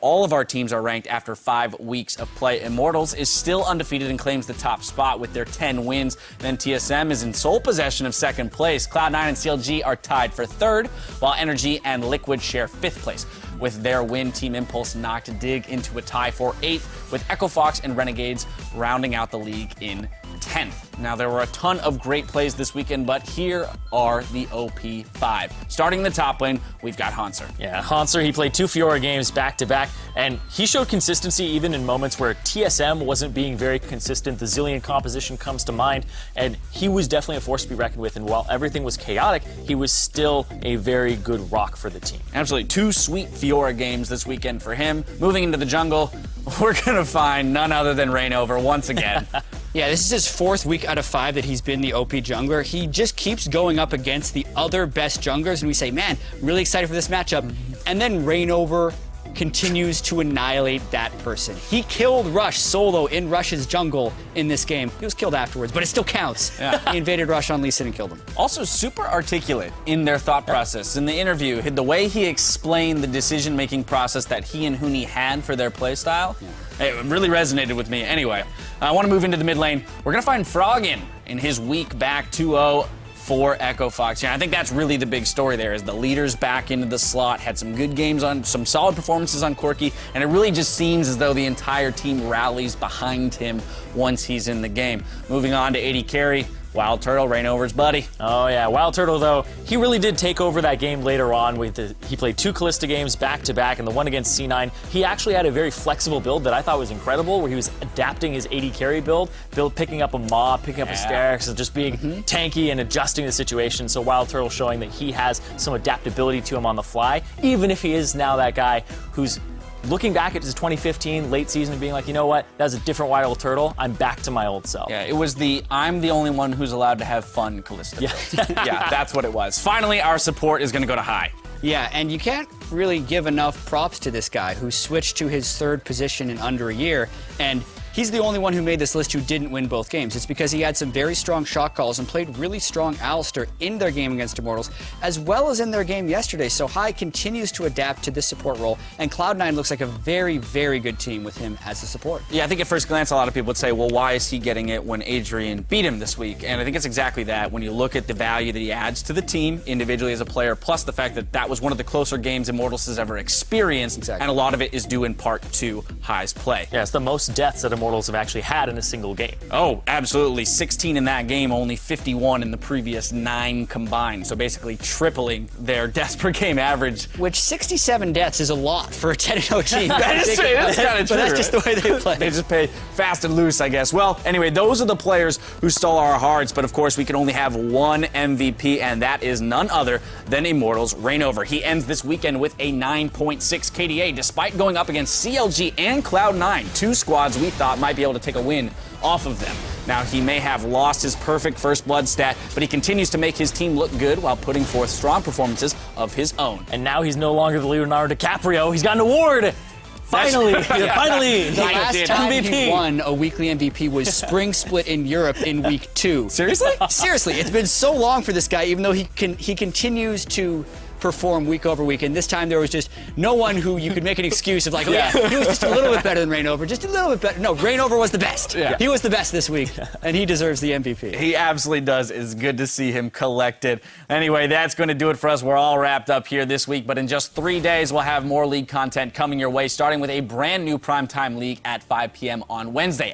all of our teams are ranked after 5 weeks of play. Immortals is still undefeated and claims the top spot with their 10 wins. Then TSM is in sole possession of second place. Cloud9 and CLG are tied for third, while Energy and Liquid share fifth place. With their win, Team Impulse knocked Dig into a tie for 8th, with Echo Fox and Renegades rounding out the league in 10th. Now, there were a ton of great plays this weekend, but here are the OP5. Starting in the top lane, we've got Hanser. Yeah, Hanser, he played 2 Fiora games back-to-back, and he showed consistency even in moments where TSM wasn't being very consistent. The Zillion composition comes to mind, and he was definitely a force to be reckoned with, and while everything was chaotic, he was still a very good rock for the team. Absolutely. 2 sweet Fiora games this weekend for him. Moving into the jungle, we're going to find none other than Rainover once again. Yeah, this is his 4th week out of 5 that he's been the OP jungler. He just keeps going up against the other best junglers, and we say, man, I'm really excited for this matchup. And then Rainover continues to annihilate that person. He killed Rush solo in Rush's jungle in this game. He was killed afterwards, but it still counts. Yeah. He invaded Rush on Lee Sin and killed him. Also super articulate in their thought process. In the interview, the way he explained the decision-making process that he and Huni had for their playstyle, it really resonated with me. Anyway, I want to move into the mid lane. We're going to find Froggen in his week back 2-0 for Echo Fox. Yeah, I think that's really the big story there, is the leaders back into the slot, had some good games on, some solid performances on Corki, and it really just seems as though the entire team rallies behind him once he's in the game. Moving on to AD carry, Wild Turtle, Rainover's buddy. Oh yeah, Wild Turtle though, he really did take over that game later on. He played 2 Kalista games back-to-back, and the one against C9. He actually had a very flexible build that I thought was incredible, where he was adapting his AD carry build, picking up a mob, picking up a Sterix, and just being tanky and adjusting the situation. So Wild Turtle showing that he has some adaptability to him on the fly, even if he is now that guy who's looking back at his 2015 late season and being like, you know what, that was a different Wild Turtle. I'm back to my old self. Yeah, it was the I'm the only one who's allowed to have fun Kalista. Yeah, yeah, that's what it was. Finally, our support is going to go to high. Yeah, and you can't really give enough props to this guy who switched to his 3rd position in under a year, and he's the only one who made this list who didn't win both games. It's because he had some very strong shot calls and played really strong Alistair in their game against Immortals, as well as in their game yesterday. So High continues to adapt to this support role, and Cloud9 looks like a very, very good team with him as a support. Yeah, I think at first glance, a lot of people would say, well, why is he getting it when Adrian beat him this week? And I think it's exactly that. When you look at the value that he adds to the team individually as a player, plus the fact that that was one of the closer games Immortals has ever experienced, and a lot of it is due in part to High's play. Yeah, it's the most deaths that Immortals have actually had in a single game. Oh, absolutely. 16 in that game, only 51 in the previous 9 combined. So basically tripling their deaths per game average. Which 67 deaths is a lot for a 10-0 team. That is true. That's kind of true. But that's just the way they play. They just play fast and loose, I guess. Well, anyway, those are the players who stole our hearts. But of course, we can only have one MVP, and that is none other than Immortals' Rainover. He ends this weekend with a 9.6 KDA, despite going up against CLG and Cloud9, 2 squads we thought might be able to take a win off of them. Now, he may have lost his perfect first blood stat, but he continues to make his team look good while putting forth strong performances of his own. And now he's no longer the Leonardo DiCaprio. He's got an award. Finally, finally, the last time he won a weekly MVP was Spring Split in Europe in week 2. Seriously? Seriously, it's been so long for this guy, even though he continues to perform week over week, and this time there was just no one who you could make an excuse of like, oh yeah, he was just a little bit better than Rainover, just a little bit better. No, Rainover was the best. Yeah. He was the best this week, and he deserves the MVP. He absolutely does. It's good to see him collected. Anyway, that's going to do it for us. We're all wrapped up here this week, but in just 3 days, we'll have more league content coming your way, starting with a brand new primetime league at 5 p.m. on Wednesday.